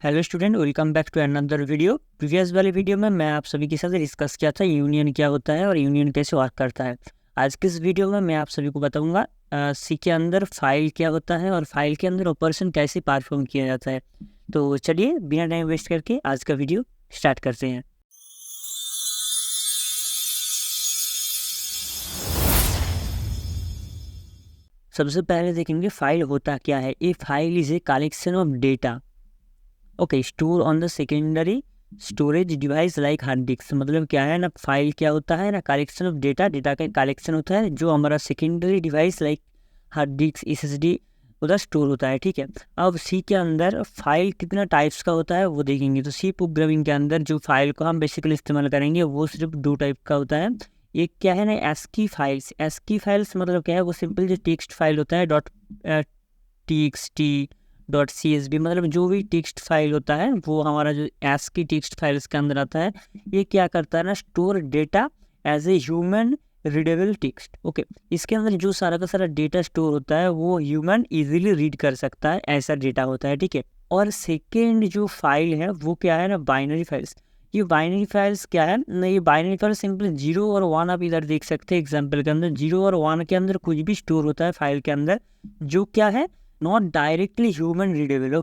Hello student, welcome back to another video. Previous वाले video में मैं आप सभी के साथ डिस्कस किया था यूनियन क्या होता है और यूनियन कैसे वर्क करता है। आज के इस वीडियो में मैं आप सभी को बताऊंगा सी के अंदर फाइल क्या होता है और फाइल के अंदर ऑपरेशन कैसे परफॉर्म किया जाता है। तो चलिए बिना टाइम वेस्ट करके आज का वीडियो स्टार्ट करते हैं। सबसे पहले देखेंगे फाइल होता क्या है। A file is a collection of data store on the secondary storage device like hard disk. मतलब क्या है ना, फाइल क्या होता है ना, कलेक्शन ऑफ डेटा, डेटा का कलेक्शन होता है जो हमारा secondary device like hard disk SSD उधर स्टोर होता है। ठीक है, अब सी के अंदर फाइल कितना टाइप्स का होता है वो देखेंगे। तो सी प्रोग्रामिंग के अंदर जो फाइल को हम बेसिकली इस्तेमाल करेंगे वो सिर्फ दो टाइप का होता है। एक क्या है ना, एस्की फाइल्स। एस्की फाइल्स मतलब क्या है, वो सिंपल जो टेक्स्ट फाइल होता है .txt .csv, मतलब जो भी टेक्स्ट फाइल होता है वो हमारा जो ASCII टेक्स्ट फाइल इसके अंदर आता है। ये क्या करता है ना, store data as a human readable text. इसके अंदर जो सारा का सारा डेटा स्टोर होता है वो ह्यूमन इजीली रीड कर सकता है, ऐसा डेटा होता है। ठीक है, और सेकेंड जो फाइल है वो क्या है ना, बाइनरी फाइल्स। ये बाइनरी फाइल्स क्या है ना, ये बाइनरी फाइल सिंपल 0 और 1 आप इधर देख सकते हैं एग्जाम्पल के अंदर। 0 और 1 के अंदर कुछ भी स्टोर होता है फाइल के अंदर जो क्या है, नॉट डायरेक्टली ह्यूमन रीडेबल।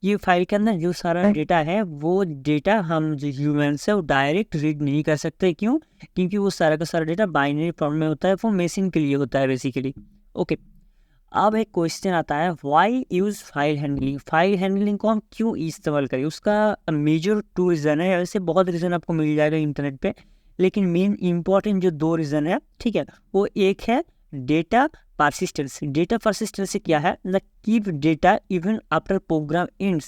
ये फाइल के अंदर जो सारा डेटा है वो डेटा हम जो ह्यूमन से वो डायरेक्ट रीड नहीं कर सकते। क्यों? क्योंकि वो सारा का सारा डेटा बाइनरी फॉर्म में होता है, वो मशीन के लिए होता है बेसिकली। अब एक क्वेश्चन आता है, why use file handling. File handling को हम क्यों इस्तेमाल करें? उसका मेजर 2 रीज़न है। ऐसे बहुत रीज़न आपको मिल जाएगा इंटरनेट पे, लेकिन मेन इंपॉर्टेंट जो 2 रीज़न है, ठीक है, वो एक है डेटा परसिस्टेंसी। डेटा परसिस्टेंसी क्या है ना, keep data even after program ends.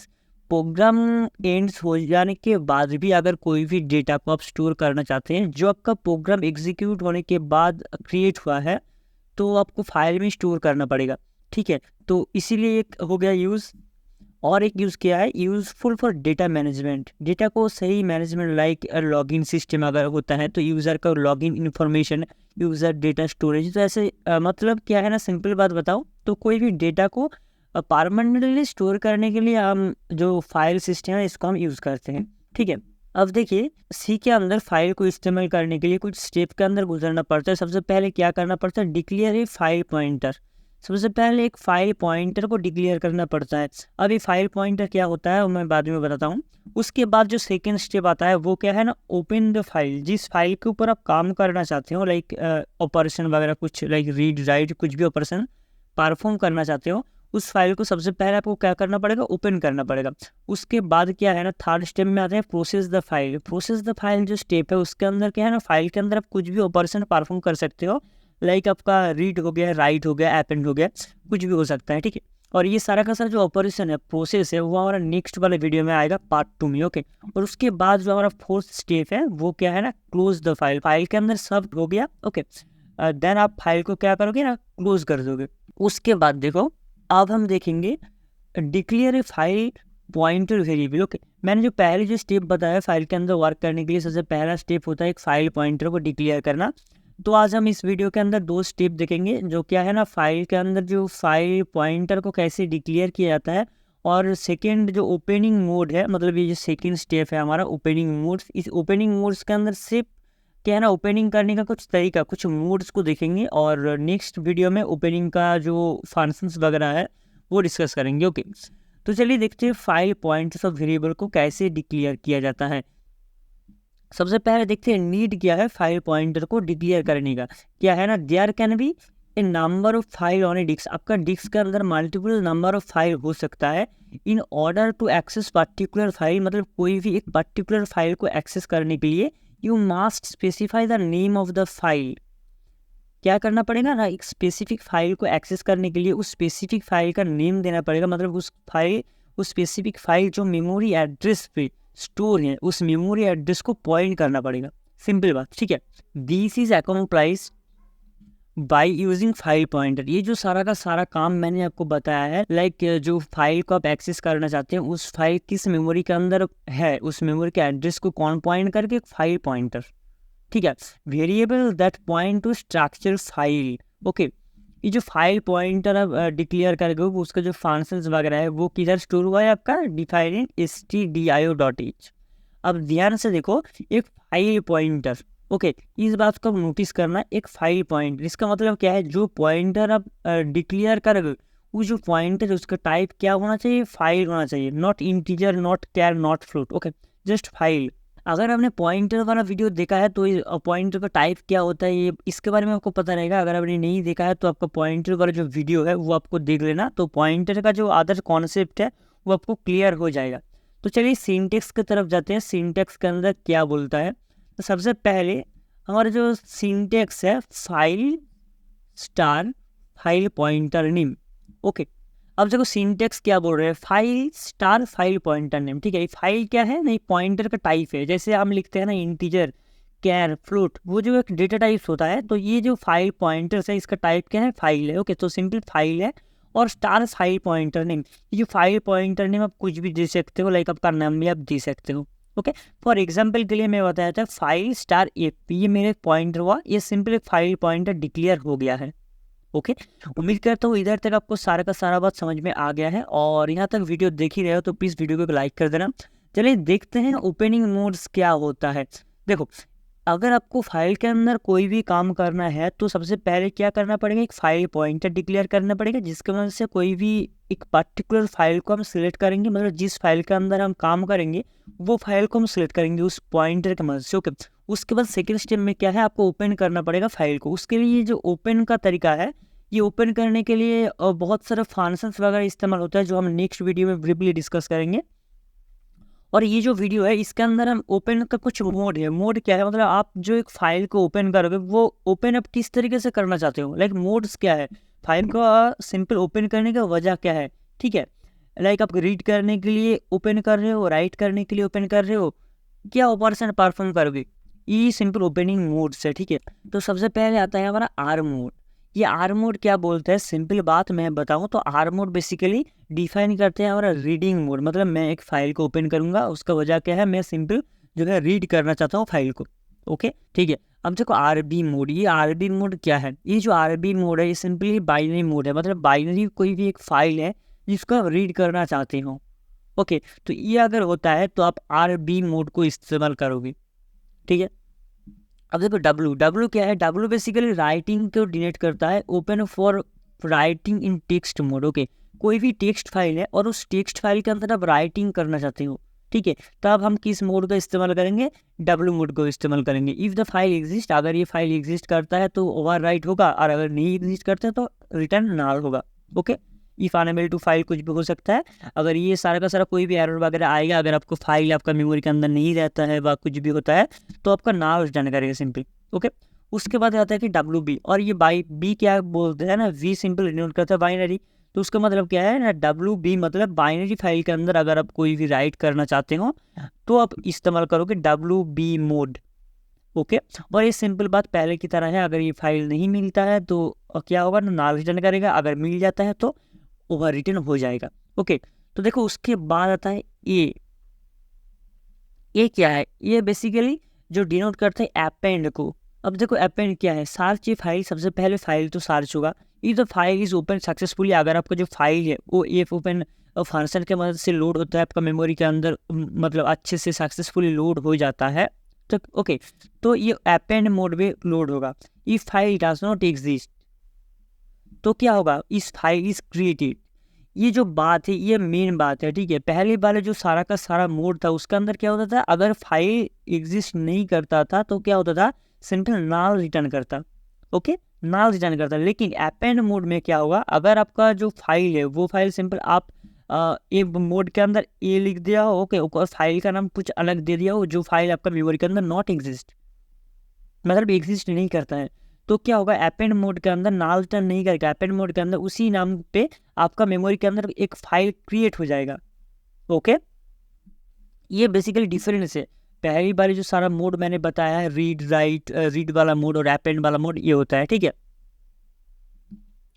Program ends हो जाने के बाद भी अगर कोई भी डेटा को आप स्टोर करना चाहते हैं जो आपका प्रोग्राम एग्जीक्यूट होने के बाद क्रिएट हुआ है, तो आपको फाइल में स्टोर करना पड़ेगा। ठीक है, तो इसीलिए एक हो गया यूज़। और एक यूज़ क्या है, useful for data management. Data को सही मैनेजमेंट लाइक लॉगिन सिस्टम अगर होता है तो यूज़र का login information, user data storage. तो ऐसे मतलब क्या है ना, सिंपल बात बताओ तो कोई भी डेटा को परमानेंटली स्टोर करने के लिए हम जो फाइल सिस्टम है इसको हम यूज़ करते हैं। ठीक है, अब देखिए सी के अंदर फाइल को इस्तेमाल करने के लिए कुछ स्टेप के अंदर गुजरना पड़ता है। सबसे पहले क्या करना पड़ता है, डिक्लेयर ए फाइल पॉइंटर। सबसे पहले एक फाइल पॉइंटर को डिक्लेयर करना पड़ता है। अब ये फाइल पॉइंटर क्या होता है वो मैं बाद में बताता हूँ। उसके बाद जो सेकंड स्टेप आता है वो क्या है ना, ओपन द फाइल। जिस फाइल के ऊपर आप काम करना चाहते हो, लाइक ऑपरेशन वगैरह कुछ, लाइक रीड राइट कुछ भी ऑपरेशन परफॉर्म करना चाहते हो, उस फाइल को सबसे पहले आपको क्या करना पड़ेगा, ओपन करना पड़ेगा। उसके बाद क्या है ना, थर्ड स्टेप में आते हैं process the file. Process the file जो स्टेप है उसके अंदर क्या है ना, फाइल के अंदर आप कुछ भी ऑपरेशन परफॉर्म कर सकते हो, लाइक आपका रीड हो गया, राइट हो गया, अपेंड हो गया, कुछ भी हो सकता है। ठीक है, और ये सारा का सारा जो ऑपरेशन है, प्रोसेस है, वो हमारा नेक्स्ट वाले वीडियो में आएगा पार्ट 2 में। और उसके बाद जो हमारा फोर्थ स्टेप है वो क्या है ना, क्लोज द फाइल। फाइल के अंदर सब हो गया। देन आप फाइल को क्या करोगे ना, क्लोज कर दोगे। उसके बाद देखो, अब हम देखेंगे डिक्लेयर ए फाइल पॉइंटर वेरिएबल। मैंने जो पहले जो स्टेप बताया फाइल के अंदर वर्क करने के लिए, सबसे पहला स्टेप होता है एक फाइल पॉइंटर को डिक्लेयर करना। तो आज हम इस वीडियो के अंदर 2 स्टेप देखेंगे, जो क्या है ना, फाइल के अंदर जो फाइल पॉइंटर को कैसे डिक्लेयर किया जाता है। और सेकेंड जो ओपनिंग मोड है, मतलब ये जो सेकेंड स्टेप है हमारा ओपनिंग मोड, इस ओपनिंग मोड्स के अंदर सिर्फ क्या है ना, ओपनिंग करने का कुछ तरीका, कुछ मोड्स को देखेंगे। और नेक्स्ट वीडियो में ओपनिंग का जो फंक्शंस वगैरह है वो डिस्कस करेंगे। तो चलिए देखते हैं फाइल पॉइंटर्स ऑफ वेरिएबल को कैसे डिक्लेयर किया जाता है। सबसे पहले देखते हैं नीड क्या है फाइल पॉइंटर को डिक्लेयर करने का। क्या है ना, there can be a number of file on a disk. आपका डिस्क के अंदर मल्टीपल नंबर ऑफ फाइल हो सकता है। In order to access particular file, मतलब कोई भी एक पर्टिकुलर फाइल को एक्सेस करने के लिए you must specify the name of the file. क्या करना पड़ेगा ना, एक स्पेसिफिक फाइल को एक्सेस करने के लिए उस स्पेसिफिक फाइल का नेम देना पड़ेगा। मतलब उस स्पेसिफिक फाइल जो मेमोरी एड्रेस पे स्टोर है उस मेमोरी एड्रेस को पॉइंट करना पड़ेगा। सिंपल बात, ठीक है। This is accomplished by using file pointer. ये जो सारा का सारा काम मैंने आपको बताया है, लाइक जो फाइल को आप एक्सेस करना चाहते हैं उस फाइल किस मेमोरी के अंदर है, उस मेमोरी के एड्रेस को कौन पॉइंट करके, फाइल पॉइंटर। ठीक है, variable that point two structure file. ये जो फाइल पॉइंटर आप डिक्लेयर करोगे उसका जो फंक्शंस वगैरह है वो किधर स्टोर हुआ है आपका डिफाइन इन stdio.h। अब ध्यान से देखो, एक फाइल पॉइंटर, ओके, इस बात को नोटिस करना, एक फाइल पॉइंटर इसका मतलब क्या है, जो पॉइंटर आप डिक्लेयर करोगे वो जो पॉइंटर उसका टाइप क्या होना चाहिए, फाइल होना चाहिए, not integer, not char, not float, okay, just file. अगर आपने पॉइंटर वाला वीडियो देखा है तो पॉइंटर का टाइप क्या होता है ये इसके बारे में आपको पता रहेगा। अगर आपने नहीं देखा है तो आपका पॉइंटर वाला जो वीडियो है वो आपको देख लेना, तो पॉइंटर का जो अदर कॉन्सेप्ट है वो आपको क्लियर हो जाएगा। तो चलिए सिंटेक्स की तरफ जाते हैं, सिंटेक्स के अंदर क्या बोलता है। तो सबसे पहले हमारा जो सिंटेक्स है, file star file pointer name, okay. अब देखो सिंटेक्स क्या बोल रहे हैं, file star file pointer name, ठीक है। फाइल क्या है, नहीं पॉइंटर का टाइप है, जैसे हम लिखते हैं ना इंटीजर, कैर, फ्लोट, वो जो एक डेटा टाइप्स होता है, तो ये जो फाइल पॉइंटर्स है इसका टाइप क्या है, फाइल है, ओके। तो सिंपल फाइल है। और स्टार फाइल पॉइंटर नेम, ये जो फाइल पॉइंटर नेम आप कुछ भी दे सकते हो, लाइक आपका नाम भी आप दे सकते हो, ओके। फॉर एग्जाम्पल के लिए मैं बताया था फाइल स्टार एप, ये मेरे पॉइंटर हुआ, ये सिंपल एक फाइल पॉइंटर डिक्लेयर हो गया है, ओके। उम्मीद करता हूँ इधर तक आपको सारा का सारा बात समझ में आ गया है, और यहाँ तक वीडियो देख ही रहे हो तो प्लीज़ वीडियो को लाइक कर देना। चलिए देखते हैं ओपनिंग मोड्स क्या होता है। देखो, अगर आपको फाइल के अंदर कोई भी काम करना है तो सबसे पहले क्या करना पड़ेगा, एक फाइल पॉइंटर डिक्लेयर करना पड़ेगा, जिसके मदद से कोई भी एक पर्टिकुलर फाइल को हम सिलेक्ट करेंगे, मतलब जिस फाइल के अंदर हम काम करेंगे वो फाइल को हम सिलेक्ट करेंगे उस पॉइंटर की मदद से, ओके। उसके बाद सेकेंड स्टेप में क्या है, आपको ओपन करना पड़ेगा फाइल को। उसके लिए जो ओपन का तरीका है, ये ओपन करने के लिए बहुत सारे फंक्शंस वगैरह इस्तेमाल होता है जो हम नेक्स्ट वीडियो में ब्रीफली डिस्कस करेंगे। और ये जो वीडियो है इसके अंदर हम ओपन का कुछ मोड है। मोड क्या है, मतलब आप जो एक फाइल को ओपन करोगे वो ओपन आप किस तरीके से करना चाहते हो, लाइक मोड्स क्या है, फाइल का सिंपल ओपन करने का वजह क्या है, ठीक है। लाइक आप रीड करने के लिए ओपन कर रहे हो, राइट करने के लिए ओपन कर रहे हो, क्या ऑपरेशन परफॉर्म करोगे, ये सिंपल ओपनिंग मोड्स है, ठीक है। तो सबसे पहले आता है हमारा आर मोड। ये आर मोड क्या बोलते हैं, सिंपल बात मैं बताऊं तो आर मोड बेसिकली डिफाइन करते हैं हमारा रीडिंग मोड, मतलब मैं एक फाइल को ओपन करूंगा, उसका वजह क्या है, मैं सिंपल जो है रीड करना चाहता हूँ फाइल को, ओके, ठीक है। अब देखो आर बी मोड, ये आर बी मोड क्या है, ये जो आर बी मोड है ये सिंपली बाइनरी मोड है, मतलब बाइनरी कोई भी एक फाइल है जिसको आप रीड करना चाहते हो, ओके। तो ये अगर होता है तो आप आर बी मोड को इस्तेमाल करोगे, ठीक है। अब देखो डब्लू, डब्लू क्या है, डब्लू बेसिकली राइटिंग को डिनोट करता है, open for writing in text mode, okay. कोई भी टेक्स्ट फाइल है और उस टेक्स्ट फाइल के अंदर आप राइटिंग करना चाहते हो, ठीक है, तब हम किस मोड का इस्तेमाल करेंगे, डब्लू मोड को इस्तेमाल करेंगे। इफ़ द फाइल एग्जिस्ट, अगर ये फाइल एग्जिस्ट करता है तो ओवर राइट होगा, और अगर नहीं एग्जिस्ट करता है तो रिटर्न नाल होगा, okay. If unable to file कुछ भी हो सकता है, अगर ये सारा का सारा कोई भी एरर वगैरह आएगा, अगर आपको फाइल आपका मेमोरी के अंदर नहीं रहता है व कुछ भी होता है तो आपका नाम रिटर्न करेगा सिंपल, ओके। उसके बाद आता है कि डब्ल्यू बी, और ये बाई बी क्या बोलते हैं ना, वी सिंपल डिनोट करता है बाइनरी, तो उसका मतलब क्या है ना, डब्ल्यू बी मतलब बाइनरी फाइल के अंदर अगर आप कोई भी राइट करना चाहते हो तो आप इस्तेमाल करोगे डब्ल्यू बी मोड, ओके। और ये सिंपल बात पहले की तरह है, अगर ये फाइल नहीं मिलता है तो क्या होगा ना, नाल रिटर्न करेगा, अगर मिल जाता है तो ओवर रिटर्न हो जाएगा, ओके। तो देखो उसके बाद आता है ये क्या है, ये बेसिकली जो डिनोट करता है अपेंड को। अब देखो अपेंड क्या है, सर्च ये फाइल, सबसे पहले फाइल तो सर्च होगा, if the file is open successfully, अगर आपका जो फाइल है वो एफ ओपन फंक्शन के मदद से लोड होता है आपका मेमोरी के अंदर, मतलब अच्छे से सक्सेसफुली लोड हो जाता है, तो ओके, तो ये अपेंड मोड में लोड होगा। If file does not exist, तो क्या होगा, इस फाइल इज क्रिएटेड। ये जो बात है ये मेन बात है, ठीक है। पहले वाले जो सारा का सारा मोड था उसके अंदर क्या होता था, अगर फाइल एग्जिस्ट नहीं करता था तो क्या होता था, सिंपल नाल रिटर्न करता, ओके, नाल रिटर्न करता। लेकिन अपेंड मोड में क्या होगा, अगर आपका जो फाइल है वो फाइल सिंपल आप एक मोड के अंदर ए लिख दिया हो, ओके, और फाइल का नाम कुछ अलग दे दिया हो, जो फाइल आपका मेमोरी के अंदर नॉट एग्जिस्ट, मतलब एग्जिस्ट नहीं करता है, तो क्या होगा, अपेंड मोड के अंदर नाल रिटर्न नहीं करेगा, अपेंड मोड के अंदर उसी नाम पे आपका मेमोरी के अंदर एक फाइल क्रिएट हो जाएगा, ओके। ये बेसिकली डिफरेंस है। पहली बार जो सारा मोड मैंने बताया है, रीड राइट, रीड वाला मोड और अपेंड वाला मोड, ये होता है, ठीक है।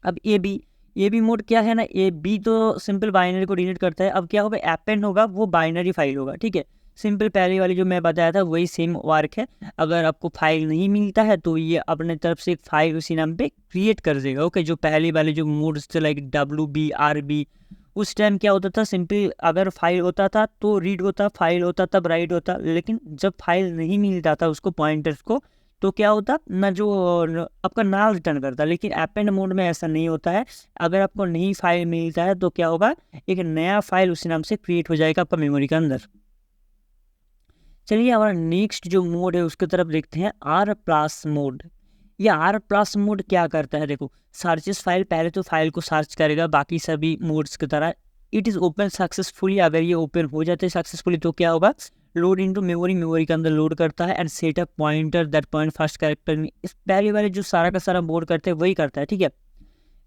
अब ए बी मोड क्या है ना, ए बी तो सिंपल बाइनरी को डिलीट करता है। अब क्या होगा, अपेंड होगा वो बाइनरी फाइल होगा, ठीक है। सिंपल पहले वाली जो मैं बताया था वही सेम वर्क है। अगर आपको फाइल नहीं मिलता है तो ये अपने तरफ से एक फाइल उसी नाम पे क्रिएट कर देगा। ओके, जो पहले वाले जो मोड्स थे लाइक WBRB, उस टाइम क्या होता था, सिंपल अगर फाइल होता था तो रीड होता, फाइल होता तब राइट होता, लेकिन जब फाइल नहीं मिलता था उसको पॉइंटर्स को तो क्या होता ना, जो आपका नाम रिटर्न करता। लेकिन अपेंड मोड में ऐसा नहीं होता है। अगर आपको नहीं फाइल मिलता है तो क्या होगा, एक नया फाइल उसी नाम से क्रिएट हो जाएगा आपका मेमोरी के अंदर। चलिए हमारा नेक्स्ट जो मोड है उसकी तरफ देखते हैं, R+ मोड। ये R+ मोड क्या करता है, देखो सर्चेस फाइल, पहले तो फाइल को सर्च करेगा बाकी सभी मोड्स की तरह। इट इज़ ओपन सक्सेसफुली, अगर ये ओपन हो जाते हैं सक्सेसफुली तो क्या होगा, लोड इनटू मेमोरी, मेमोरी के अंदर लोड करता है and set up pointer that point first character में। इस पहले वाले जो सारा का सारा मोड करते हैं वही करता है, ठीक है।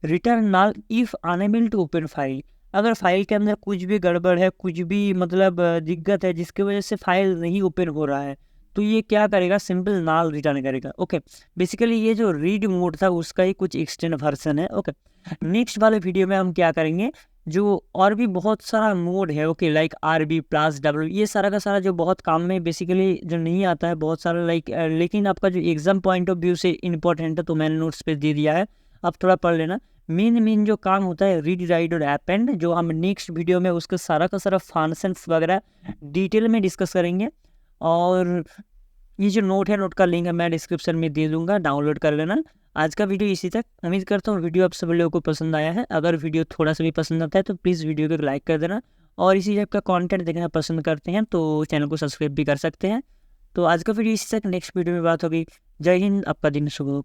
Return null if unable to open file, अगर फाइल के अंदर कुछ भी गड़बड़ है, कुछ भी मतलब दिक्कत है जिसकी वजह से फाइल नहीं ओपन हो रहा है, तो ये क्या करेगा, सिंपल नाल रिटर्न करेगा। ओके, बेसिकली ये जो रीड मोड था उसका ही कुछ एक्सटेंड वर्जन है। ओके, नेक्स्ट वाले वीडियो में हम क्या करेंगे, जो और भी बहुत सारा मोड है, ओके, लाइक RB+W, ये सारा का सारा जो बहुत काम में बेसिकली जो नहीं आता है बहुत सारा, लाइक लेकिन आपका जो एग्जाम पॉइंट ऑफ व्यू से इंपॉर्टेंट है तो मैंने नोट्स पे दे दिया है, आप थोड़ा पढ़ लेना। मेन जो काम होता है रीड, राइट और अपेंड, जो हम नेक्स्ट वीडियो में उसका सारा का सारा फंक्शंस वगैरह डिटेल में डिस्कस करेंगे। और ये जो नोट है, नोट का लिंक है मैं डिस्क्रिप्शन में दे दूंगा, डाउनलोड कर लेना। आज का वीडियो इसी तक, उम्मीद करता हूँ वीडियो आप सब लोगों को पसंद आया है। अगर वीडियो थोड़ा सा भी पसंद आता है तो प्लीज़ वीडियो को लाइक कर देना, और इसी टाइप का कंटेंट देखना पसंद करते हैं तो चैनल को सब्सक्राइब भी कर सकते हैं। तो आज का वीडियो इसी तक, नेक्स्ट वीडियो में बात होगी। जय हिंद, आपका दिन शुभ हो।